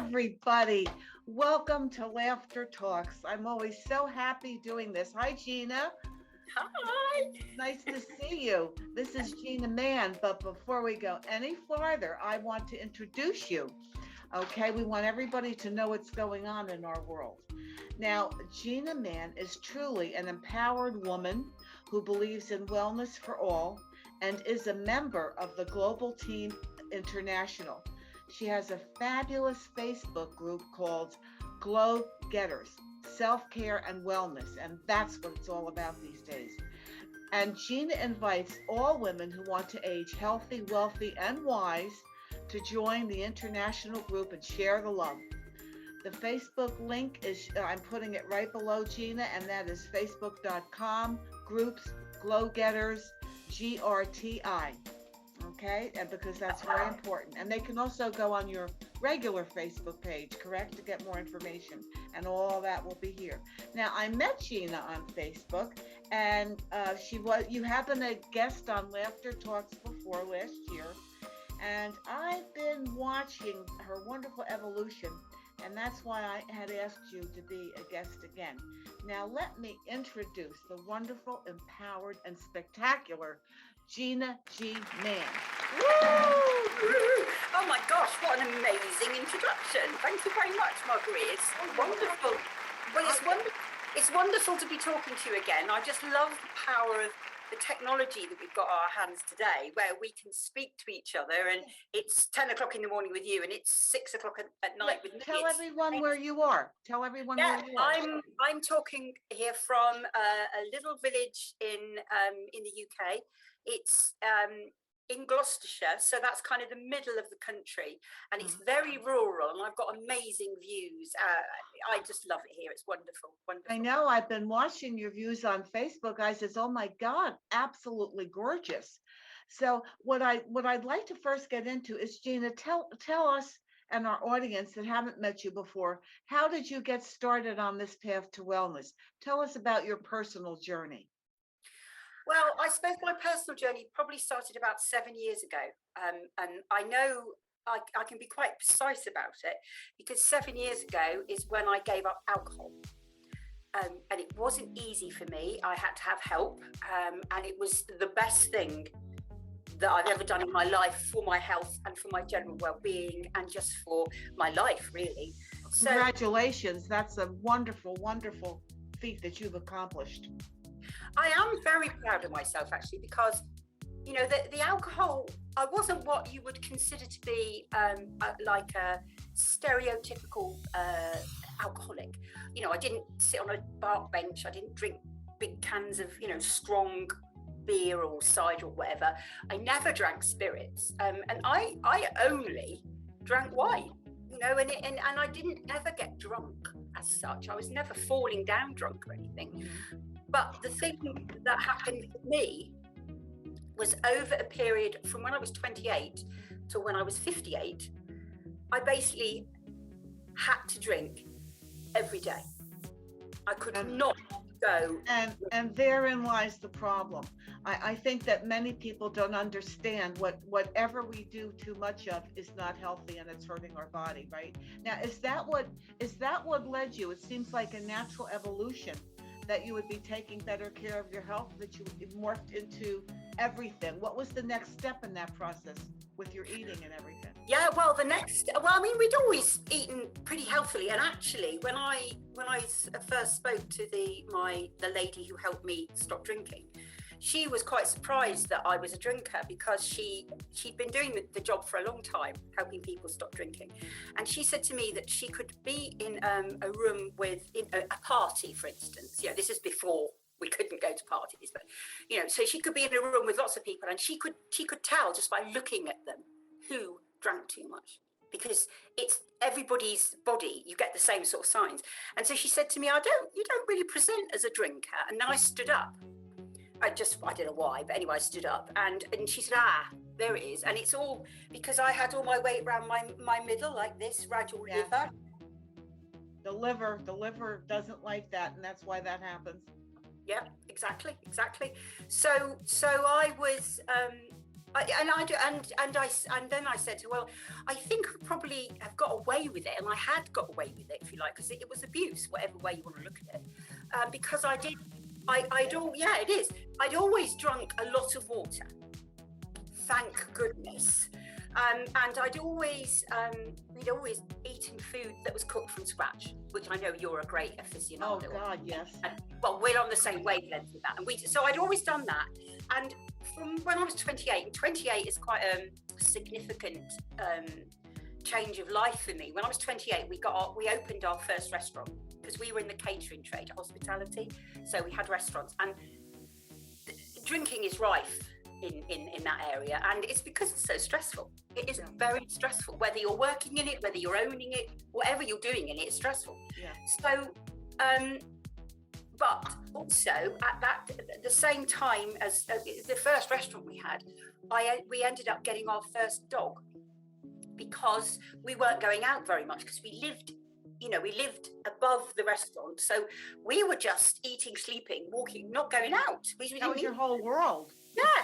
everybody. Welcome to Laughter Talks. I'm always so happy doing this. Hi, Gina. Hi. Nice to see you. This is Gina Mann. But before we go any farther, I want to introduce you. Okay, we want everybody to know what's going on in our world. Now, Gina Mann is truly an empowered woman who believes in wellness for all and is a member of the Global Team International. She has a fabulous Facebook group called Glow Getters, Self-Care and Wellness, and that's what it's all about these days. And Gina invites all women who want to age healthy, wealthy, and wise to join the international group and share the love. The Facebook link is, I'm putting it right below Gina, and that is facebook.com groups Glow Getters GRTI. Okay, and because that's very important. And they can also go on your regular Facebook page, correct, to get more information, and all that will be here. Now, I met Gina on Facebook, and you have been a guest on Laughter Talks before last year, and I've been watching her wonderful evolution, and that's why I had asked you to be a guest again. Now, let me introduce the wonderful, empowered, and spectacular Gina G. Mann. Woo! Oh my gosh, what an amazing introduction. Thank you very much, Marguerite. It's wonderful. Well, it's wonderful to be talking to you again. I just love the power of the technology that we've got at our hands today, where we can speak to each other, and it's 10 o'clock in the morning with you and it's 6 o'clock at night with me. Tell everyone where you are. Tell everyone where you are. I'm talking here from a little village in the UK. It's in Gloucestershire, so that's kind of the middle of the country, and it's very rural, and I've got amazing views. I just love it here. It's wonderful, wonderful. I know. I've been watching your views on Facebook. I says, "Oh my God, absolutely gorgeous." So what I'd like to first get into is, Gina, tell us and our audience that haven't met you before, how did you get started on this path to wellness? Tell us about your personal journey. Well, I suppose my personal journey probably started about 7 years ago. And I know I can be quite precise about it, because 7 years ago is when I gave up alcohol. And it wasn't easy for me. I had to have help. And it was the best thing that I've ever done in my life for my health and for my general well-being and just for my life, really. So, congratulations. That's a wonderful, wonderful feat that you've accomplished. I am very proud of myself, actually, because, you know, the alcohol, I wasn't what you would consider to be like a stereotypical alcoholic. You know, I didn't sit on a park bench. I didn't drink big cans of, you know, strong beer or cider or whatever. I never drank spirits. And I only drank wine, you know, and I didn't ever get drunk as such. I was never falling down drunk or anything. But the thing that happened for me was, over a period from when I was 28 to when I was 58, I basically had to drink every day. I could not go. And therein lies the problem. I think that many people don't understand whatever we do too much of is not healthy, and it's hurting our body, right? Now, is that what led you? It seems like a natural evolution that you would be taking better care of your health, that you morphed into everything. What was the next step in that process with your eating and everything? Yeah, well, I mean, we'd always eaten pretty healthily, and actually, when I first spoke to the lady who helped me stop drinking, she was quite surprised that I was a drinker, because she'd been doing the job for a long time, helping people stop drinking. And she said to me that she could be in a room with a party, for instance. You know, this is before we couldn't go to parties, but, you know, so she could be in a room with lots of people, and she could tell just by looking at them who drank too much, because it's everybody's body. You get the same sort of signs. And so she said to me, you don't really present as a drinker. And then I stood up. I don't know why, but anyway, I stood up, and she said, there it is. And it's all because I had all my weight around my middle, like this, radial liver. The liver doesn't like that, and that's why that happens. Yeah, exactly. So I was And then I said to her, well, I think I probably have got away with it, and I had got away with it, if you like, because it was abuse, whatever way you want to look at it, because it is. I'd always drunk a lot of water, thank goodness, and we'd always eaten food that was cooked from scratch, which I know you're a great aficionado. Oh God, yes. Well, we're on the same wavelength with that, so I'd always done that, and from when I was 28, and 28 is quite a significant change of life for me. When I was 28, we opened our first restaurant, because we were in the catering trade, hospitality, so we had restaurants, and drinking is rife in that area, and it's because it's so stressful. It is very stressful, whether you're working in it, whether you're owning it, whatever you're doing in it, it's stressful. So but also at the same time as the first restaurant we had, we ended up getting our first dog, because we weren't going out very much, because we lived above the restaurant, so we were just eating, sleeping, walking, not going out. That was your whole world. Yeah.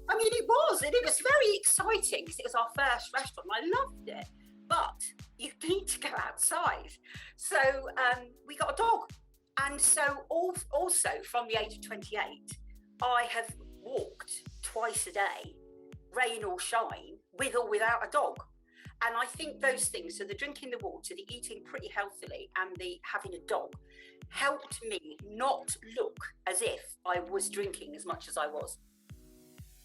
I mean, it was very exciting, because it was our first restaurant. I loved it, but you need to go outside. So we got a dog. And so also from the age of 28, I have walked twice a day, rain or shine, with or without a dog. And I think those things, so the drinking the water, the eating pretty healthily, and the having a dog, helped me not look as if I was drinking as much as I was.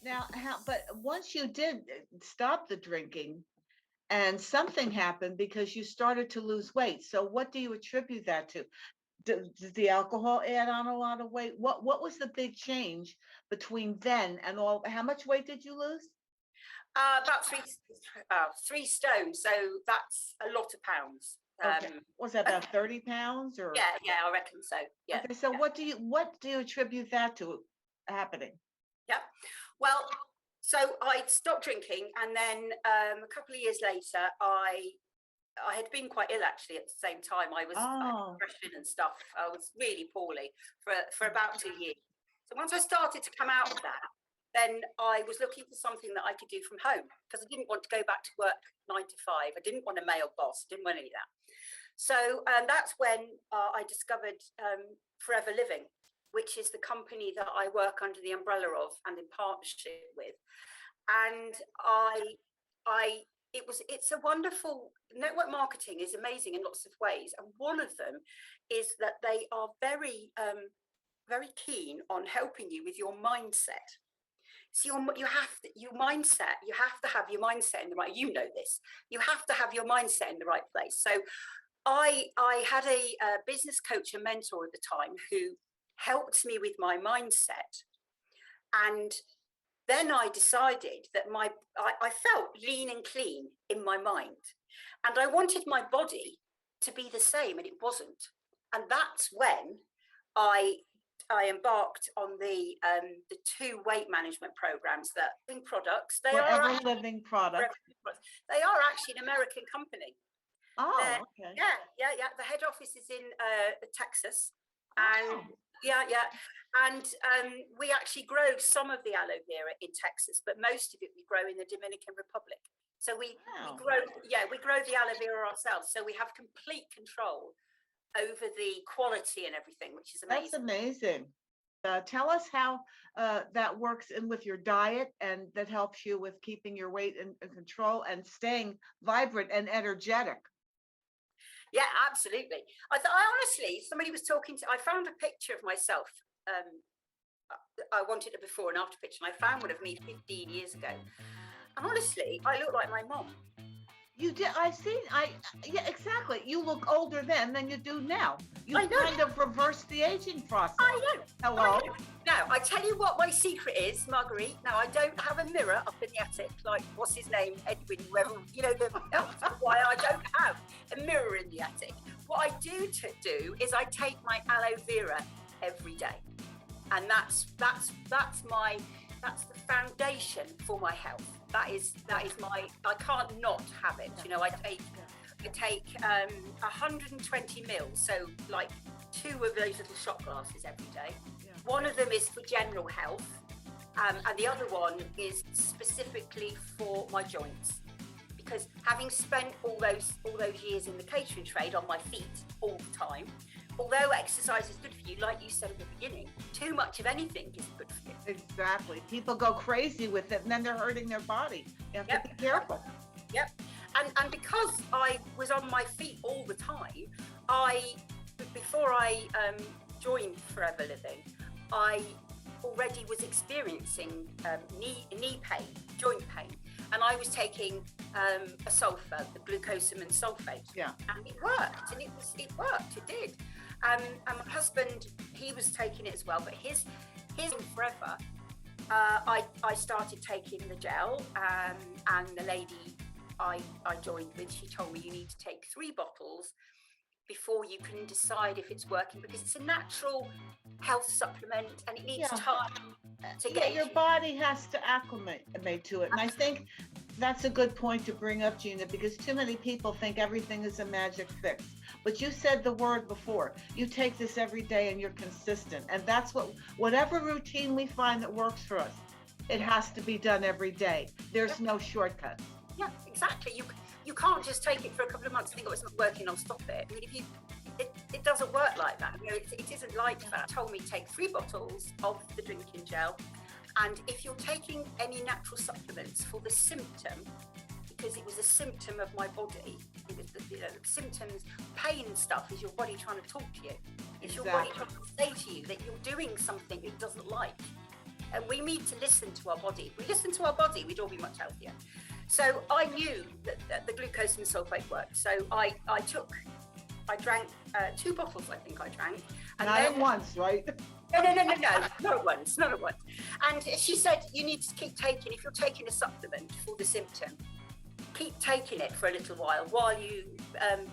Now, but once you did stop the drinking, and something happened because you started to lose weight. So what do you attribute that to? Did the alcohol add on a lot of weight? What was the big change between then and all? How much weight did you lose? About 3 stone. So that's a lot of pounds. Okay. Was that about 30 pounds or? Yeah, I reckon so. Yeah. Okay, so what do you attribute that to happening? Yeah. Well, so I stopped drinking, and then a couple of years later, I had been quite ill actually at the same time. I had depression and stuff. I was really poorly for about 2 years. So once I started to come out of that, then I was looking for something that I could do from home, because I didn't want to go back to work 9 to 5. I didn't want a male boss, didn't want any of that. So that's when I discovered Forever Living, which is the company that I work under the umbrella of and in partnership with. And it's a wonderful network. Marketing is amazing in lots of ways, and one of them is that they are very very keen on helping you with your mindset. So you have to have your mindset in the right, this, you have to have your mindset in the right place. So I had a business coach and mentor at the time who helped me with my mindset, and then I decided that I felt lean and clean in my mind, and I wanted my body to be the same, and it wasn't. And that's when I embarked on the 2 weight management programs that products. They are living products. They are actually an American company. Oh, okay. Yeah. The head office is in Texas, and and we actually grow some of the aloe vera in Texas, but most of it we grow in the Dominican Republic. So we grow the aloe vera ourselves. So we have complete control over the quality and everything, which is amazing. That's amazing. Tell us how that works in with your diet, and that helps you with keeping your weight in control and staying vibrant and energetic. Yeah, absolutely. I honestly, somebody was talking to, I found a picture of myself. I wanted a before and after picture, and I found one of me 15 years ago. And honestly, I look like my mom. You did. Yeah, exactly. You look older then than you do now. You kind of reversed the aging process. I know. Hello. I know. Now, I tell you what my secret is, Marguerite. Now, I don't have a mirror up in the attic like, what's his name, Edwin, whoever, that's why I don't have a mirror in the attic. What I do is I take my aloe vera every day. And that's the foundation for my health. That is my, I can't not have it. I take 120 mils, so like 2 of those little shot glasses every day. Yeah. One of them is for general health, And the other one is specifically for my joints, because having spent all those years in the catering trade on my feet all the time, although exercise is good for you, like you said at the beginning, too much of anything is good for you. Exactly. People go crazy with it and then they're hurting their body. You have Yep. to be careful. Yep. And because I was on my feet all the time, before I joined Forever Living, I already was experiencing knee pain, joint pain, and I was taking a sulfur, the glucosamine sulfate. Yeah. And it worked, and it worked, it did. And my husband, he was taking it as well, but his Forever, I started taking the gel, and the lady I joined with, she told me you need to take 3 bottles before you can decide if it's working, because it's a natural health supplement and it needs time to get. Your body has to acclimate to it. And I think that's a good point to bring up, Gina, because too many people think everything is a magic fix. But you said the word before. You take this every day and you're consistent. And that's whatever routine we find that works for us, it has to be done every day. There's no shortcut. Yeah, exactly. You can't just take it for a couple of months and think, oh, it's not working, I'll stop it. I mean, it doesn't work like that. You know, it isn't like that. Told me take 3 bottles of the drinking gel, and if you're taking any natural supplements for the symptom, because it was a symptom of my body, it was the symptoms, pain and stuff, is your body trying to talk to you. It's your body trying to say to you that you're doing something it doesn't like. And we need to listen to our body. If we listen to our body, we'd all be much healthier. So I knew that the glucosamine sulfate worked. So I drank 2 bottles, I think I drank. And not at once, right? No, not at once. And she said, you need to keep taking, if you're taking a supplement for the symptom, keep taking it for a little while you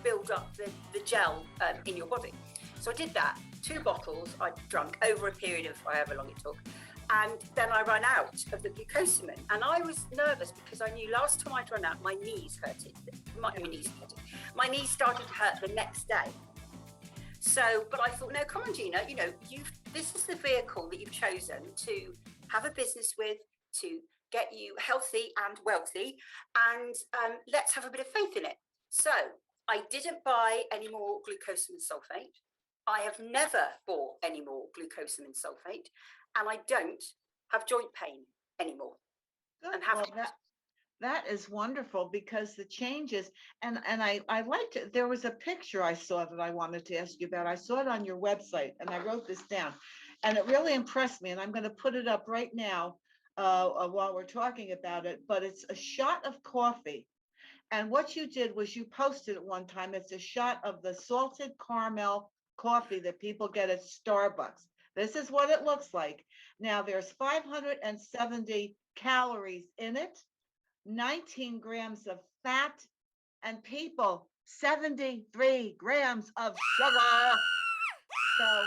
build up the gel in your body. So I did that. 2 bottles I drank over a period of however long it took. And then I ran out of the glucosamine, and I was nervous because I knew last time I'd run out, my knees hurted. My knees started to hurt the next day. So, but I thought, no, come on, Gina, you know, this is the vehicle that you've chosen to have a business with, to get you healthy and wealthy, and let's have a bit of faith in it. So I didn't buy any more glucosamine sulfate. I have never bought any more glucosamine sulfate. And I don't have joint pain anymore. Good. That is wonderful, because the changes, and I liked it. There was a picture I saw that I wanted to ask you about. I saw it on your website and I wrote this down, and it really impressed me, and I'm going to put it up right now while we're talking about it. But it's a shot of coffee. And what you did was you posted it one time. It's a shot of the salted caramel coffee that people get at Starbucks. This is what it looks like. Now, there's 570 calories in it, 19 grams of fat, and people, 73 grams of sugar. So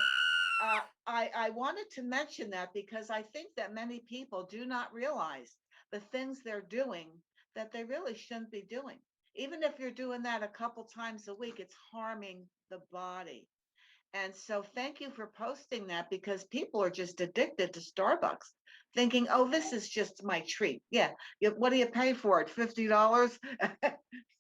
I wanted to mention that because I think that many people do not realize the things they're doing that they really shouldn't be doing. Even if you're doing that a couple times a week, it's harming the body. And so thank you for posting that, because people are just addicted to Starbucks, thinking, oh, this is just my treat. Yeah. What do you pay for it? $50?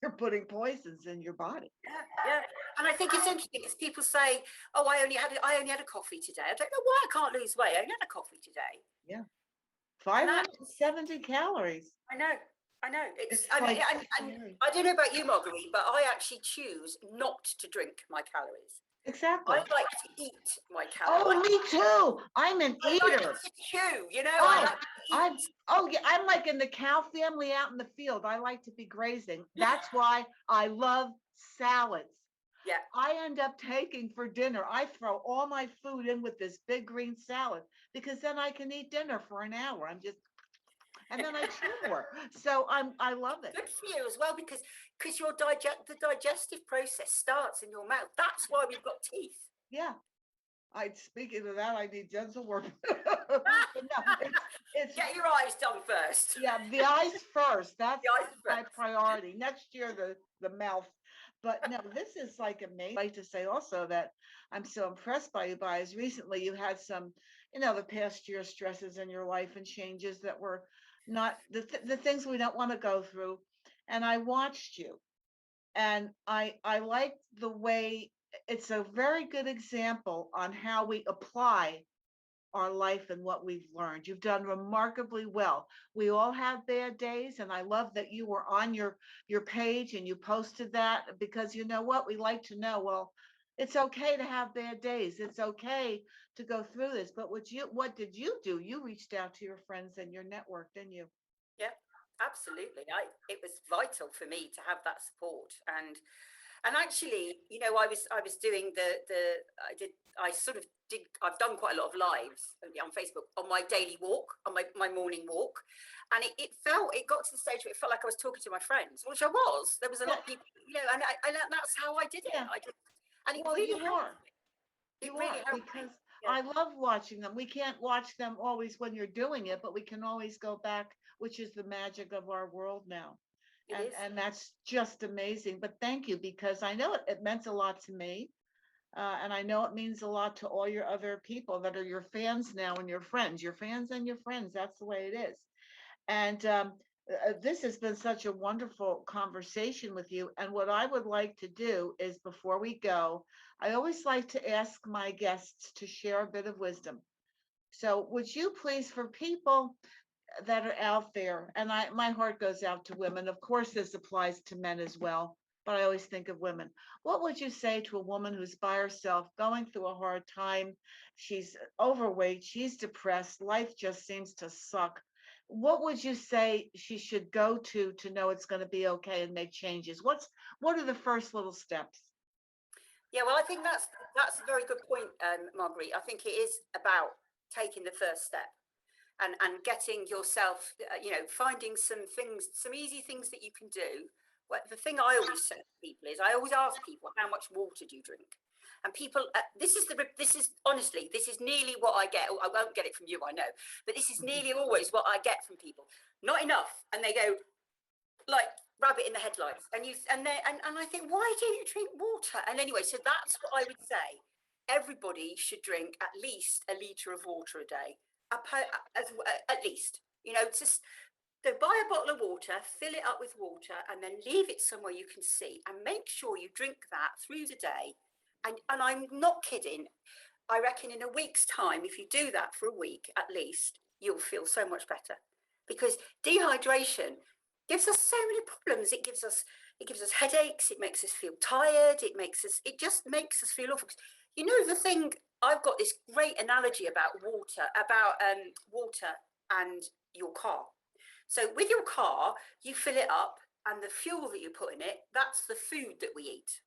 You're putting poisons in your body. Yeah. And I think it's interesting because people say, oh, I only had a coffee today. I don't know why I can't lose weight. I only had a coffee today. Yeah. 570 calories. I know. I don't know about you, Marguerite, but I actually choose not to drink my calories. Exactly. I like to eat my calories. Oh, me too. I'm an eater. I like to chew, you know. I'm like in the cow family out in the field. I like to be grazing. That's why I love salads. Yeah. I end up taking for dinner. I throw all my food in with this big green salad, because then I can eat dinner for an hour. And then I chew more. So I love it. Good for you as well, because the digestive process starts in your mouth. That's why we've got teeth. Yeah. Speaking of that, I need dental work. It's get your eyes done first. Yeah, the eyes first. That's my priority. Next year, the mouth. But no, this is like amazing. I'd like to say also that I'm so impressed by you guys. Recently, you had some, the past year stresses in your life and changes that were not the things we don't want to go through. And I watched you, and I liked the way it's a very good example on how we apply our life and what we've learned. You've done remarkably well. We all have bad days, and I love that you were on your page and you posted that, because you know what? We like to know, well, it's okay to have bad days. It's okay to go through this. But what did you do? You reached out to your friends and your network, didn't you? Yeah, absolutely. It was vital for me to have that support. And actually, I was doing I sort of did, I've done quite a lot of lives on Facebook on my daily walk, on my morning walk. And it got to the stage where it felt like I was talking to my friends, which I was. There was a Yeah, lot of people, and that's how I did it. yeah. And it Well, really you helped are. me. It You really are, helped me. because Yeah, I love watching them. We can't watch them always when you're doing it, but we can always go back, which is the magic of our world now. it And is. and that's just amazing. But thank you, because I know it meant a lot to me. And I know it means a lot to all your other people that are your fans now and your friends, your fans and your friends. That's the way it is. And this has been such a wonderful conversation with you. And what I would like to do is, before we go, I always like to ask my guests to share a bit of wisdom. So, would you please, for people that are out there, and my heart goes out to women. Of course, this applies to men as well, but I always think of women. What would you say to a woman who's by herself, going through a hard time? She's overweight, she's depressed, life just seems to suck. What would you say she should go to know it's going to be okay and make changes? What are the first little steps? Yeah, well, I think that's a very good point, Marguerite. I think it is about taking the first step and getting yourself, finding some easy things that you can do. Well, the thing I always say to people is, I always ask people, how much water do you drink? And people, this is honestly, this is nearly what I get. I won't get it from you, I know, but this is nearly always what I get from people. Not enough, and they go like rabbit in the headlights. And I think, why don't you drink water? And anyway, so that's what I would say. Everybody should drink at least a litre of water a day, at least. Just so buy a bottle of water, fill it up with water, and then leave it somewhere you can see, and make sure you drink that through the day. And I'm not kidding. I reckon in a week's time, if you do that for a week at least, you'll feel so much better. Because dehydration gives us so many problems. It gives us headaches. It makes us feel tired. It just makes us feel awful. The thing, I've got this great analogy about water and your car. So with your car, you fill it up, and the fuel that you put in it, that's the food that we eat.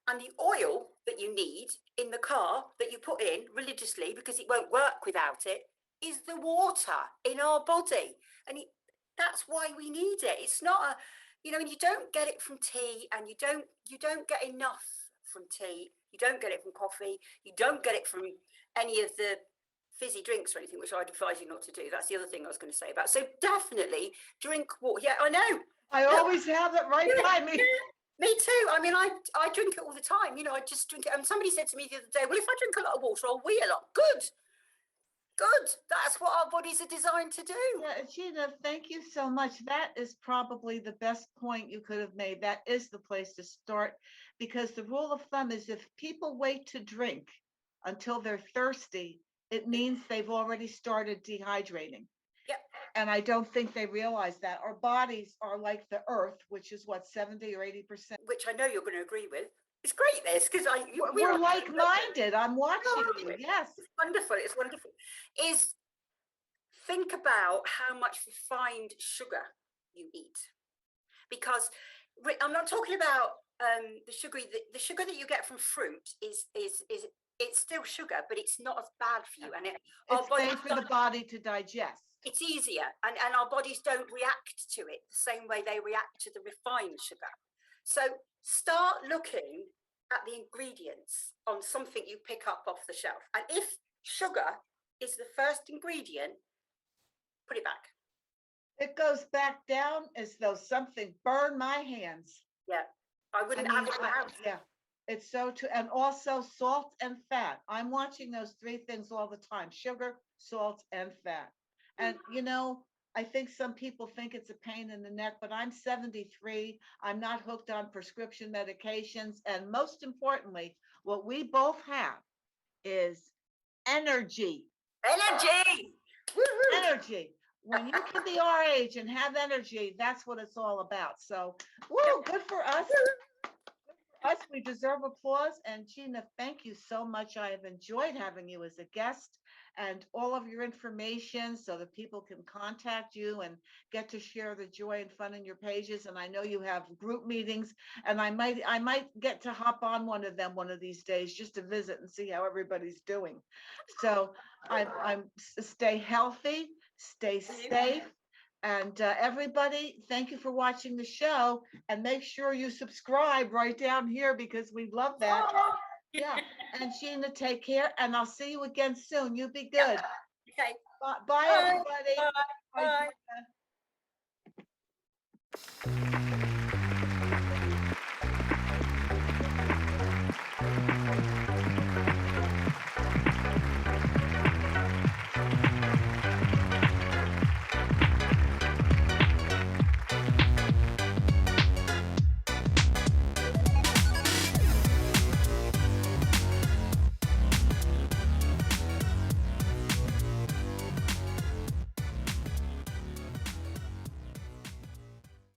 And the oil that you need in the car that you put in religiously, because it won't work without it, is the water in our body. And that's why we need it. It's not and you don't get it from tea, and you don't get enough from tea. You don't get it from coffee. You don't get it from any of the fizzy drinks or anything, which I'd advise you not to do. That's the other thing I was going to say about. So definitely drink water. Yeah, I know. I Look, always have it right yeah, by me. yeah, me too. I mean, I drink it all the time. I just drink it. And somebody said to me the other day, well, if I drink a lot of water, I'll wee a lot. Good, good. That's what our bodies are designed to do. Yeah, Gina, thank you so much. That is probably the best point you could have made. That is the place to start, because the rule of thumb is, if people wait to drink until they're thirsty, it means they've already started dehydrating. Yep. And I don't think they realize that. Our bodies are like the earth, which is what, 70 or 80%. Which I know you're going to agree with. It's great, this, because we're We're on the like same level. minded. I'm watching Oh, you. Yes. it's wonderful. It's wonderful. Is Think about how much refined sugar you eat, because I'm not talking about the sugar that you get from fruit is it's still sugar, but it's not as bad for you, and our It's bodies made for the body to digest. it's easier, and our bodies don't react to it the same way they react to the refined sugar. So start looking at the ingredients on something you pick up off the shelf, and if sugar is the first ingredient, put it back. It goes back down as though something burned my hands. Yeah, I wouldn't have it in my house. Yeah, it's so true. And also salt and fat. I'm watching those three things all the time: sugar, salt, and fat. And I think some people think it's a pain in the neck, but I'm 73. I'm not hooked on prescription medications. And most importantly, what we both have is energy. Energy. Woo-hoo. Energy. When you can be our age and have energy, that's what it's all about. So, woo, good for us. Us, we deserve applause. And Gina, thank you so much. I have enjoyed having you as a guest, and all of your information so that people can contact you and get to share the joy and fun in your pages. And I know you have group meetings, and I might get to hop on one of them one of these days just to visit and see how everybody's doing. So I'm stay healthy, stay safe. And everybody, thank you for watching the show, and make sure you subscribe right down here because we love that. Yeah. And Gina, take care, and I'll see you again soon. You be good. Okay. Bye, everybody. Bye. Bye. Bye.